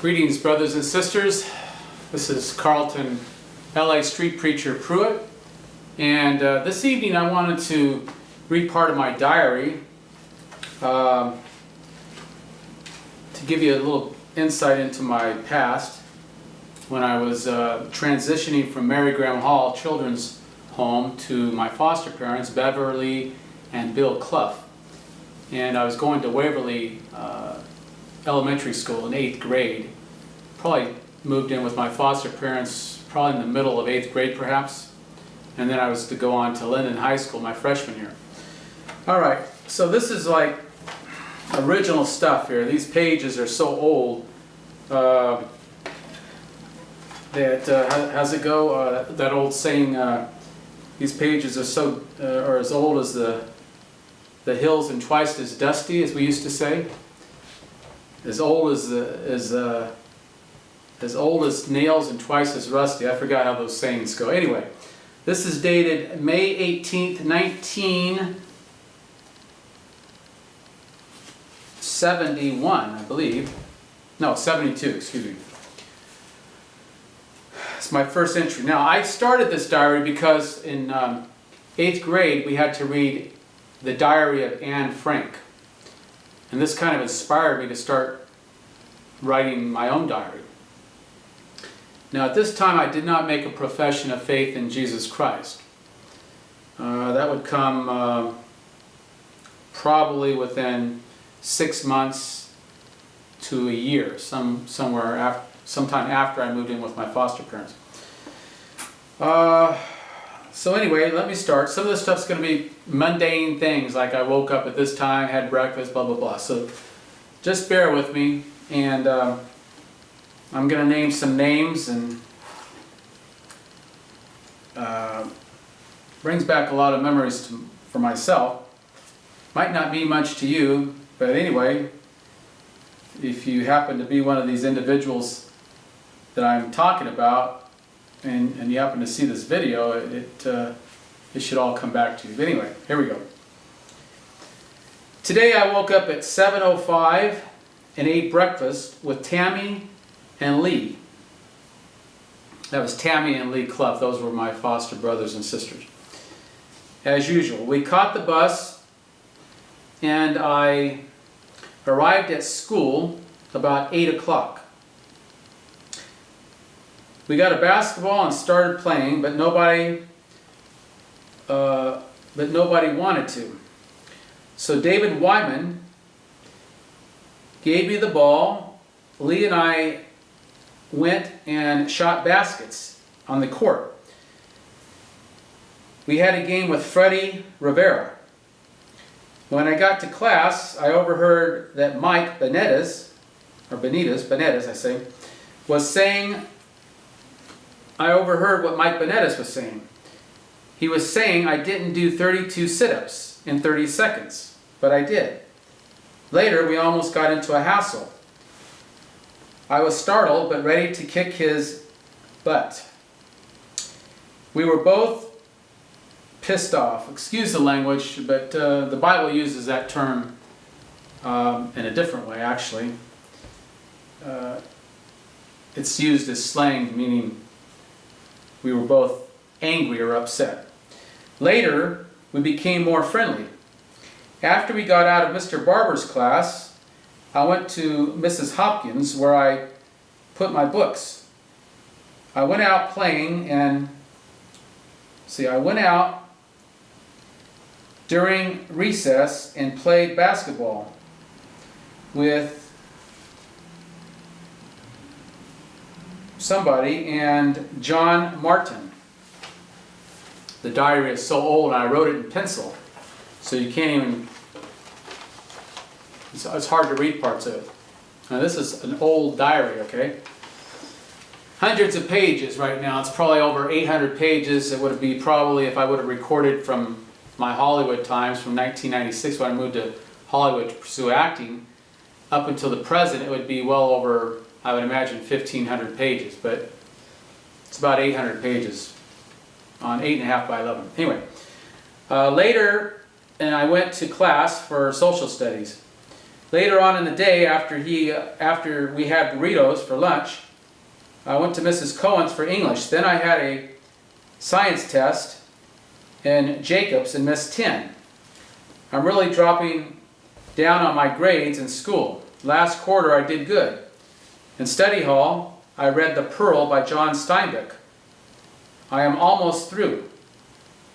Greetings, brothers and sisters. This is Carlton, LA Street Preacher Pruitt, and this evening I wanted to read part of my diary to give you a little insight into my past when I was transitioning from Mary Graham Hall Children's Home to my foster parents, Beverly and Bill Clough. And I was going to Waverly Elementary School in 8th grade. Probably moved in with my foster parents probably in the middle of 8th grade perhaps. And then I was to go on to Linden High School my freshman year. Alright, so this is like original stuff here. These pages are so old that, how's it go? That old saying, these pages are so, are as old as the hills and twice as dusty, as we used to say. As old as nails and twice as rusty. I forgot how those sayings go. Anyway, this is dated May 18th, 1971, I believe. No, 72, excuse me. It's my first entry. Now, I started this diary because in 8th grade we had to read the diary of Anne Frank. And this kind of inspired me to start writing my own diary. Now at this time I did not make a profession of faith in Jesus Christ. That would come probably within 6 months to a year, sometime after I moved in with my foster parents. So anyway, let me start. Some of this stuff's going to be mundane things, like I woke up at this time, had breakfast, blah, blah, blah. So just bear with me, and I'm going to name some names, and brings back a lot of memories for myself. Might not mean much to you, but anyway, if you happen to be one of these individuals that I'm talking about, and you happen to see this video, it should all come back to you. But anyway, here we go. Today I woke up at 7:05 and ate breakfast with Tammy and Lee. That was Tammy and Lee Clough. Those were my foster brothers and sisters. As usual, we caught the bus and I arrived at school about 8 o'clock. We got a basketball and started playing, but nobody wanted to. So David Wyman gave me the ball. Lee and I went and shot baskets on the court. We had a game with Freddie Rivera. When I got to class, I overheard that Mike Benitez, I say, was saying. I overheard what Mike Benitez was saying. He was saying I didn't do 32 sit-ups in 30 seconds, but I did. Later, we almost got into a hassle. I was startled, but ready to kick his butt. We were both pissed off. Excuse the language, but the Bible uses that term in a different way, actually. It's used as slang, meaning we were both angry or upset. Later, we became more friendly. After we got out of Mr. Barber's class, I went to Mrs. Hopkins where I put my books. I went out playing and, I went out during recess and played basketball with somebody and John Martin. The diary is so old and I wrote it in pencil, so you can't even, it's hard to read parts of it. Now this is an old diary, okay? Hundreds of pages right now. It's probably over 800 pages. It would be probably, if I would have recorded from my Hollywood times from 1996 when I moved to Hollywood to pursue acting, up until the present, it would be well over, I would imagine, 1,500 pages, but it's about 800 pages on 8.5 by 11. Anyway, later, and I went to class for social studies. Later on in the day, after we had burritos for lunch, I went to Mrs. Cohen's for English. Then I had a science test in Jacobs and missed 10. I'm really dropping down on my grades in school. Last quarter I did good. In study hall, I read The Pearl by John Steinbeck. I am almost through.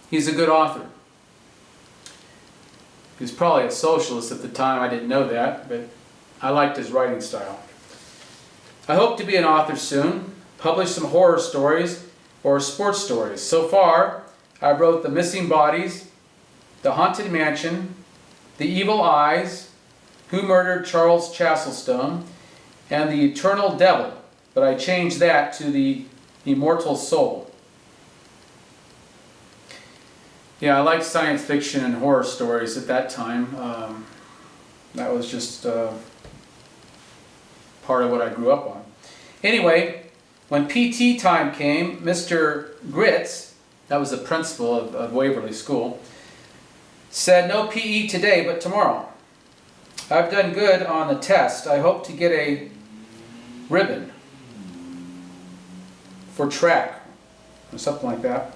He's a good author. He was probably a socialist at the time. I didn't know that, but I liked his writing style. I hope to be an author soon, publish some horror stories or sports stories. So far, I wrote The Missing Bodies, The Haunted Mansion, The Evil Eyes, Who Murdered Charles Chasselstone, and The Eternal Devil, but I changed that to The Immortal Soul. Yeah, I liked science fiction and horror stories at that time. That was just part of what I grew up on. Anyway, when PT time came, Mr. Gritz, that was the principal of Waverly School, said, "No PE today, but tomorrow." I've done good on the test. I hope to get a ribbon for track or something like that.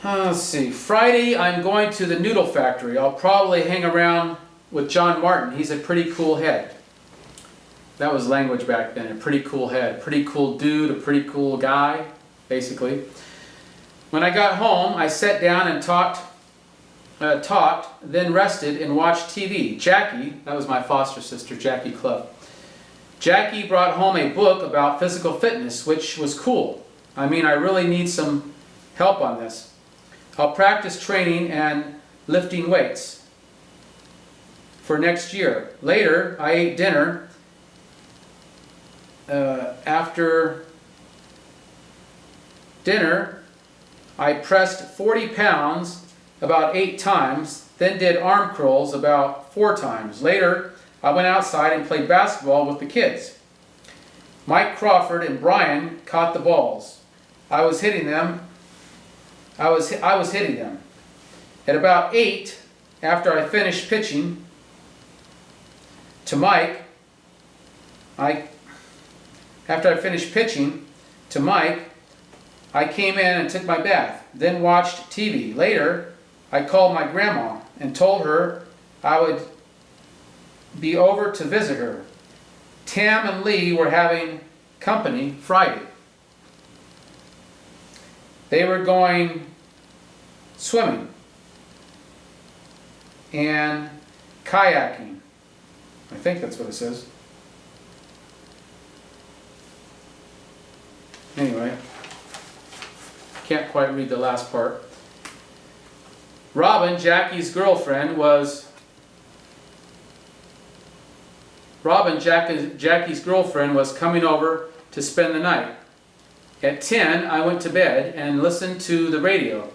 Let's see. Friday, I'm going to the noodle factory. I'll probably hang around with John Martin. He's a pretty cool head. That was language back then. A pretty cool head. Pretty cool dude. A pretty cool guy, basically. When I got home, I sat down and talked, then rested and watched TV. Jackie, that was my foster sister, Jackie Clough. Jackie brought home a book about physical fitness, which was cool. I mean, I really need some help on this. I'll practice training and lifting weights for next year. Later, I ate dinner. After dinner, I pressed 40 pounds about 8 times, then did arm curls about 4 times. Later, I went outside and played basketball with the kids. Mike Crawford and Brian caught the balls. I was hitting them. I was hitting them. At about 8, after I finished pitching to Mike, I came in and took my bath, then watched TV. Later, I called my grandma and told her I would be over to visit her. Tam and Lee were having company Friday. They were going swimming and kayaking. I think that's what it says. Anyway, can't quite read the last part. Robin, Jackie's girlfriend, was coming over to spend the night. At 10, I went to bed and listened to the radio.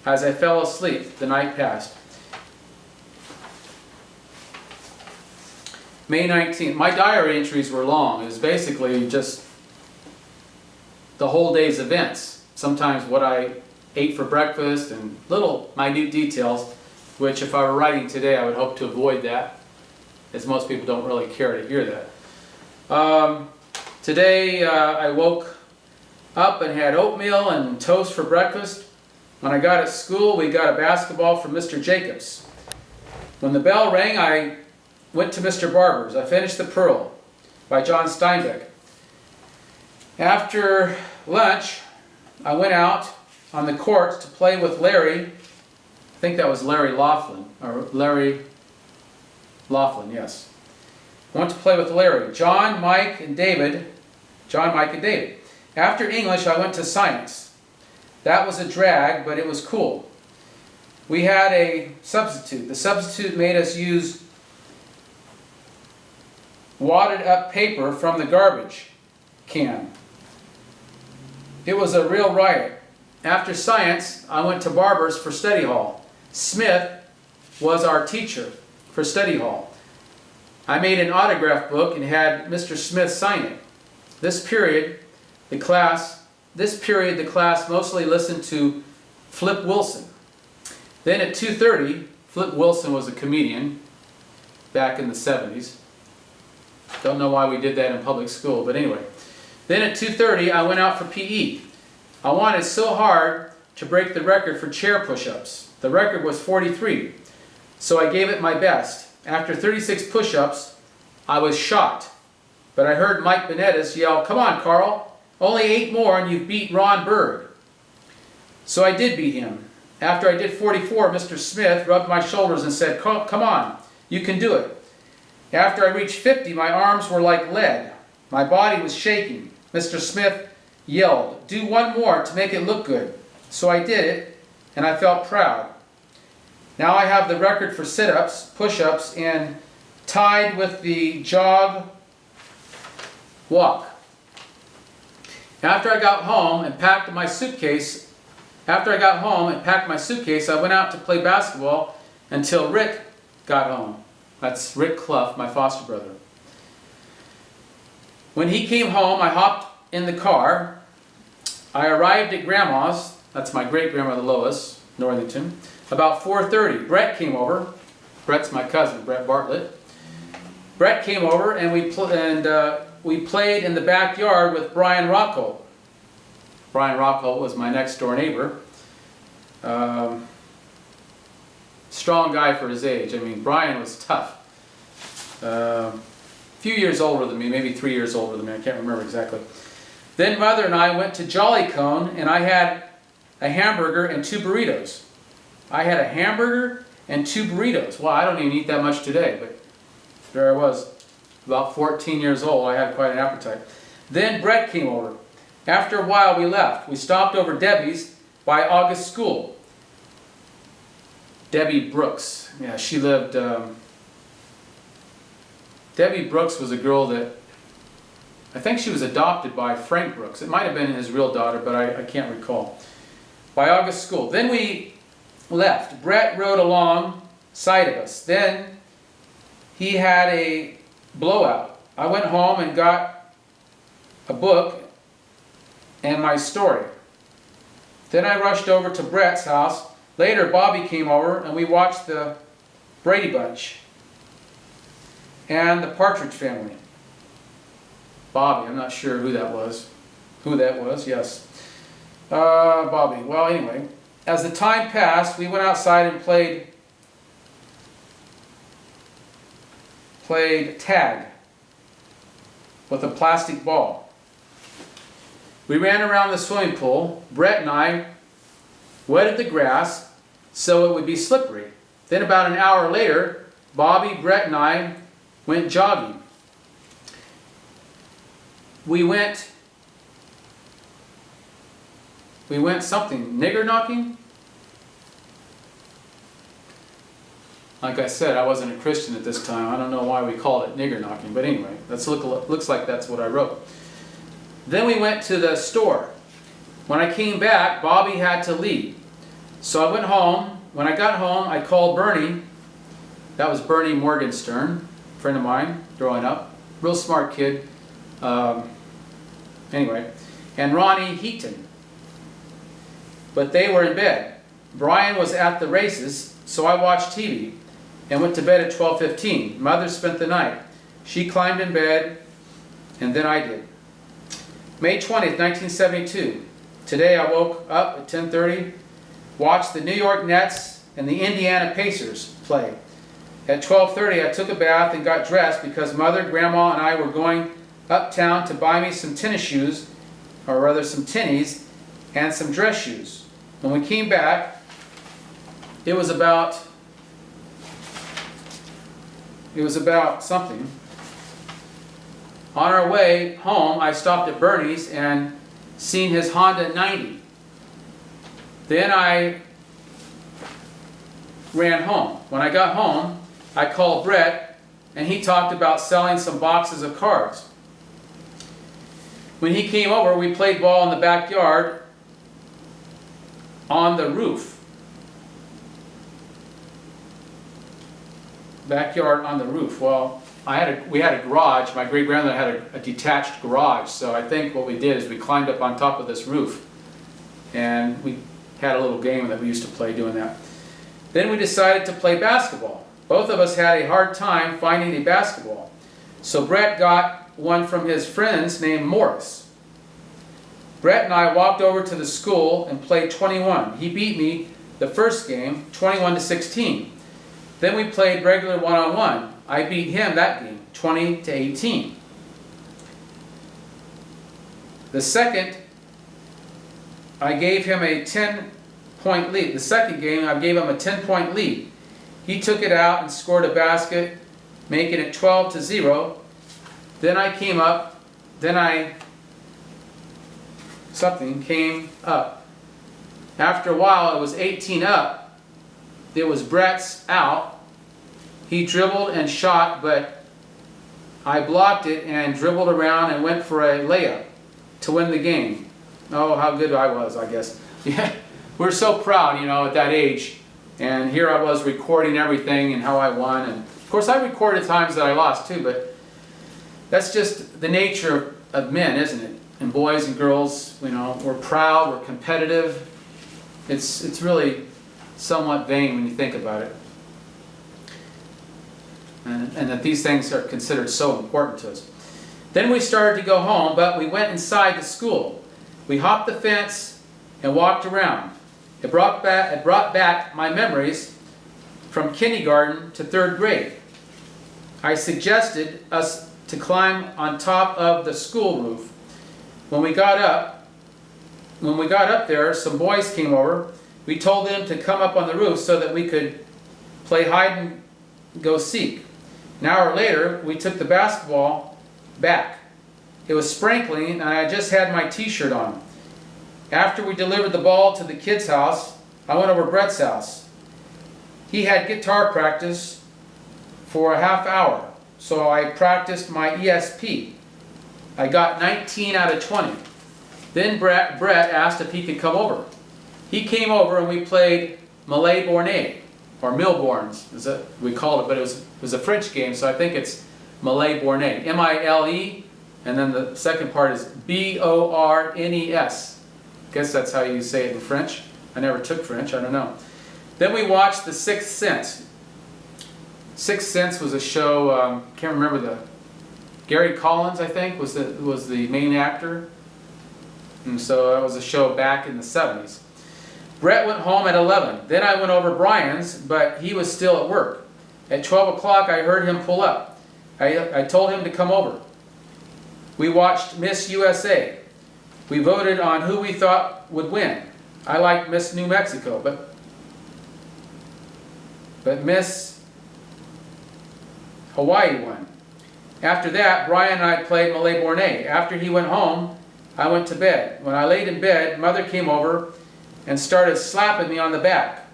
As I fell asleep, the night passed. May 19th. My diary entries were long. It was basically just the whole day's events. Sometimes what I ate for breakfast and little minute details, which if I were writing today, I would hope to avoid that, as most people don't really care to hear that. Today I woke up and had oatmeal and toast for breakfast. When I got at school, we got a basketball from Mr. Jacobs. When the bell rang, I went to Mr. Barber's. I finished The Pearl by John Steinbeck. After lunch, I went out on the court to play with Larry. I think that was Larry Laughlin, or Larry Laughlin, yes. I went to play with Larry, John, Mike, and David. After English, I went to science. That was a drag, but it was cool. We had a substitute. The substitute made us use wadded up paper from the garbage can. It was a real riot. After science, I went to Barber's for study hall. Smith was our teacher for study hall. I made an autograph book and had Mr. Smith sign it. This period, the class mostly listened to Flip Wilson. Then at 2:30, Flip Wilson was a comedian back in the 70s. Don't know why we did that in public school, but anyway. Then at 2:30, I went out for PE. I wanted so hard to break the record for chair push-ups. The record was 43, so I gave it my best. After 36 push-ups, I was shocked, but I heard Mike Benitez yell, "Come on, Carl, only 8 more and you've beat Ron Berg." So I did beat him. After I did 44, Mr. Smith rubbed my shoulders and said, "Come on, you can do it." After I reached 50, my arms were like lead. My body was shaking. Mr. Smith yelled, "Do one more to make it look good." So I did it, and I felt proud. Now I have the record for sit-ups, push-ups, and tied with the jog walk. After I got home and packed my suitcase, I went out to play basketball until Rick got home. That's Rick Clough, my foster brother. When he came home, I hopped in the car. I arrived at Grandma's, that's my great-grandmother Lois, Northington, about 4:30. Brett came over. Brett's my cousin, Brett Bartlett. Brett came over and we played in the backyard with Brian Rocco. Brian Rocco was my next-door neighbor. Strong guy for his age. I mean, Brian was tough. A few years older than me, maybe 3 years older than me, I can't remember exactly. Then Mother and I went to Jolly Cone, and I had a hamburger and 2 burritos. I had a hamburger and 2 burritos. Well, I don't even eat that much today, but there I was, about 14 years old. I had quite an appetite. Then Brett came over. After a while, we left. We stopped over Debbie's by August School. Debbie Brooks. Yeah, she lived... Debbie Brooks was a girl that... I think she was adopted by Frank Brooks. It might have been his real daughter, but I can't recall. By August School. Then we left. Brett rode alongside of us. Then he had a blowout. I went home and got a book and my story. Then I rushed over to Brett's house. Later, Bobby came over and we watched the Brady Bunch and the Partridge Family. Bobby, I'm not sure who that was. Who that was, yes. Bobby. Well, anyway, as the time passed, we went outside and played tag with a plastic ball. We ran around the swimming pool. Brett and I wetted the grass so it would be slippery. Then about an hour later, Bobby, Brett, and I went jogging. We went something, nigger knocking? Like I said, I wasn't a Christian at this time. I don't know why we called it nigger knocking, but anyway, looks like that's what I wrote. Then we went to the store. When I came back, Bobby had to leave. So I went home. When I got home, I called Bernie. That was Bernie Morgenstern, a friend of mine growing up. Real smart kid. Anyway, and Ronnie Heaton. But they were in bed. Brian was at the races, so I watched TV and went to bed at 12:15. Mother spent the night. She climbed in bed, and then I did. May 20th, 1972. Today I woke up at 10:30, watched the New York Nets and the Indiana Pacers play. At 12:30 I took a bath and got dressed because Mother, Grandma, and I were going uptown to buy me some tennis shoes, or rather some tennies, and some dress shoes. When we came back, it was about something. On our way home, I stopped at Bernie's and seen his Honda 90. Then I ran home. When I got home, I called Brett, and he talked about selling some boxes of cards. When he came over, we played ball in the backyard on the roof. Backyard on the roof. Well, we had a garage. My great-grandmother had a detached garage, so I think what we did is we climbed up on top of this roof, and we had a little game that we used to play doing that. Then we decided to play basketball. Both of us had a hard time finding a basketball. So Brett got one from his friends named Morris. Brett and I walked over to the school and played 21. He beat me the first game, 21-16. Then we played regular one-on-one. I beat him that game, 20-18. The second, I gave him a 10-point lead. The second game, I gave him a 10-point lead. He took it out and scored a basket, making it 12-0. Then I came up, something came up. After a while, it was 18 up. It was Brett's out. He dribbled and shot, but I blocked it and dribbled around and went for a layup to win the game. Oh, how good I was, I guess. Yeah, we're so proud, you know, at that age. And here I was recording everything and how I won. And of course, I recorded times that I lost too, but that's just the nature of men, isn't it? And boys and girls, you know, we're proud, we're competitive. It's really somewhat vain when you think about it. And that these things are considered so important to us. Then we started to go home, but we went inside the school. We hopped the fence and walked around. It brought back my memories from kindergarten to 3rd grade. I suggested us to climb on top of the school roof. When we got up there, some boys came over. We told them to come up on the roof so that we could play hide and go seek. An hour later, we took the basketball back. It was sprinkling and I just had my t-shirt on. After we delivered the ball to the kid's house, I went over Brett's house. He had guitar practice for a half hour, so I practiced my ESP. I got 19 out of 20. Then Brett asked if he could come over. He came over and we played Malais Bornay, or Milborns, as we call it, but it was a French game, so I think it's Malais Bornay. M-I-L-E, and then the second part is B-O-R-N-E-S. Guess that's how you say it in French. I never took French, I don't know. Then we watched The Sixth Sense. Sixth Sense was a show, can't remember Gary Collins, I think, was the main actor. And so that was a show back in the 70s. Brett went home at 11. Then I went over Brian's, but he was still at work. At 12 o'clock, I heard him pull up. I told him to come over. We watched Miss USA. We voted on who we thought would win. I liked Miss New Mexico, but Miss Hawaii won. After that, Brian and I played Malais Bornay. After he went home, I went to bed. When I laid in bed, Mother came over and started slapping me on the back.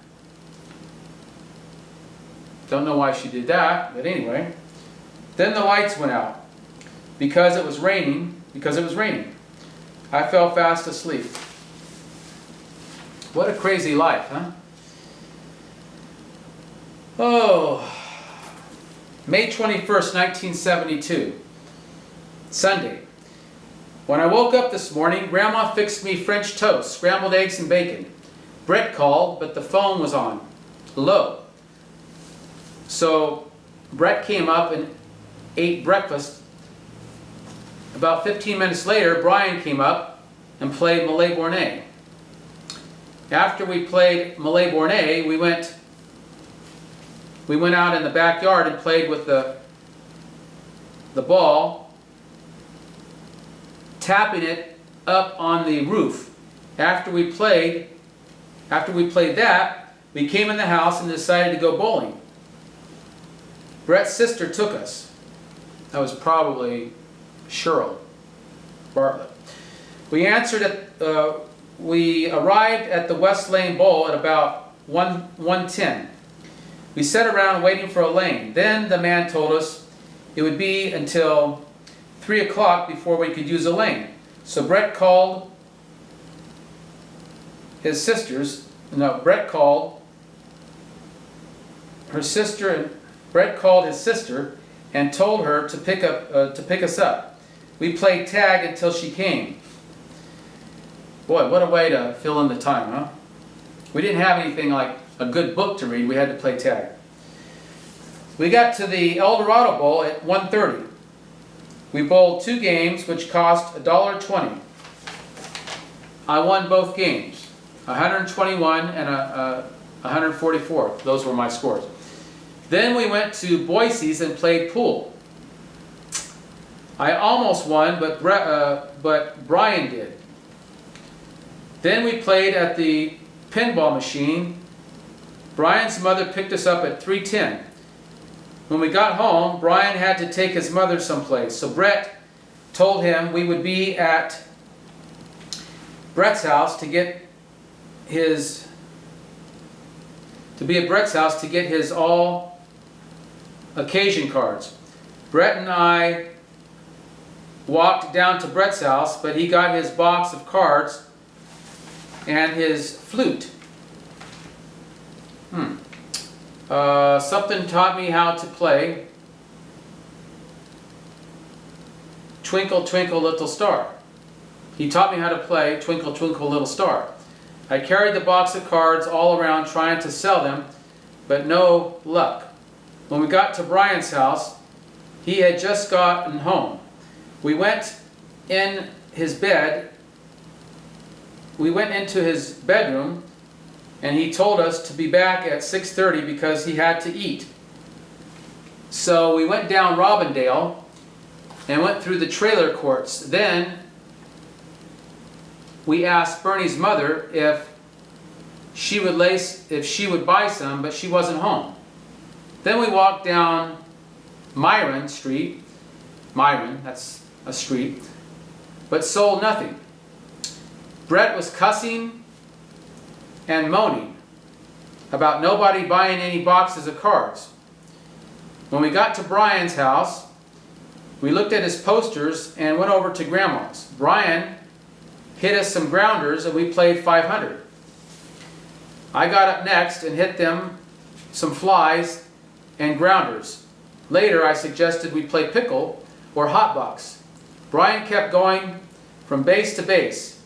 Don't know why she did that, but anyway. Then the lights went out because it was raining. I fell fast asleep. What a crazy life, huh? Oh, May 21st, 1972, Sunday. When I woke up this morning, Grandma fixed me French toast, scrambled eggs and bacon. Brett called, but the phone was on, low. So Brett came up and ate breakfast. About 15 minutes later, Brian came up and played Malais Bornay. After we played Malais Bornay, we went out in the backyard and played with the ball, tapping it up on the roof. After we played that, we came in the house and decided to go bowling. Brett's sister took us. That was probably Cheryl Bartlett. We arrived at the West Lane Bowl at about 1:10. We sat around waiting for a lane. Then the man told us it would be until 3 o'clock before we could use a lane. So Brett called his sisters. No, Brett called her sister, and Brett called his sister and told her to pick us up. We played tag until she came. Boy, what a way to fill in the time, huh? We didn't have anything like a good book to read, we had to play tag. We got to the El Dorado Bowl at 1:30. We bowled 2 games, which cost $1.20. I won both games, 121 and 144. Those were my scores. Then we went to Boise's and played pool. I almost won, but Brian did. Then we played at the pinball machine. Brian's mother picked us up at 3:10. When we got home, Brian had to take his mother someplace, so Brett told him we would be at Brett's house to get his all occasion cards. Brett and I walked down to Brett's house, but he got his box of cards and his flute. Something taught me how to play Twinkle Twinkle Little Star. He taught me how to play Twinkle Twinkle Little Star. I carried the box of cards all around trying to sell them, but no luck. When we got to Brian's house, he had just gotten home. We went in his bed. We went into his bedroom, and he told us to be back at 6:30 because he had to eat. So we went down Robindale and went through the trailer courts. Then we asked Bernie's mother if she would buy some, but she wasn't home. Then we walked down Myron Street. Myron, that's a street, but sold nothing. Brett was cussing and moaning about nobody buying any boxes of cards. When we got to Brian's house, we looked at his posters and went over to Grandma's. Brian hit us some grounders and we played 500. I got up next and hit them some flies and grounders. Later I suggested we play pickle or hot box. Brian kept going from base to base.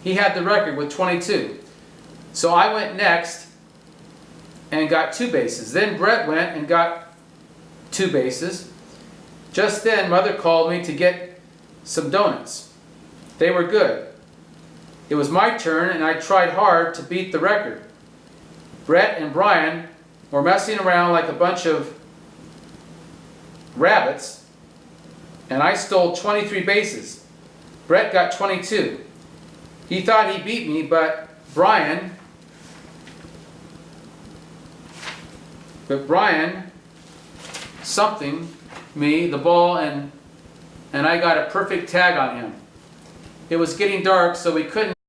He had the record with 22. So I went next and got 2 bases. Then Brett went and got 2 bases. Just then Mother called me to get some donuts. They were good. It was my turn and I tried hard to beat the record. Brett and Brian were messing around like a bunch of rabbits, and I stole 23 bases. Brett got 22. He thought he beat me, but Brian something me the ball and I got a perfect tag on him. It was getting dark, so we couldn't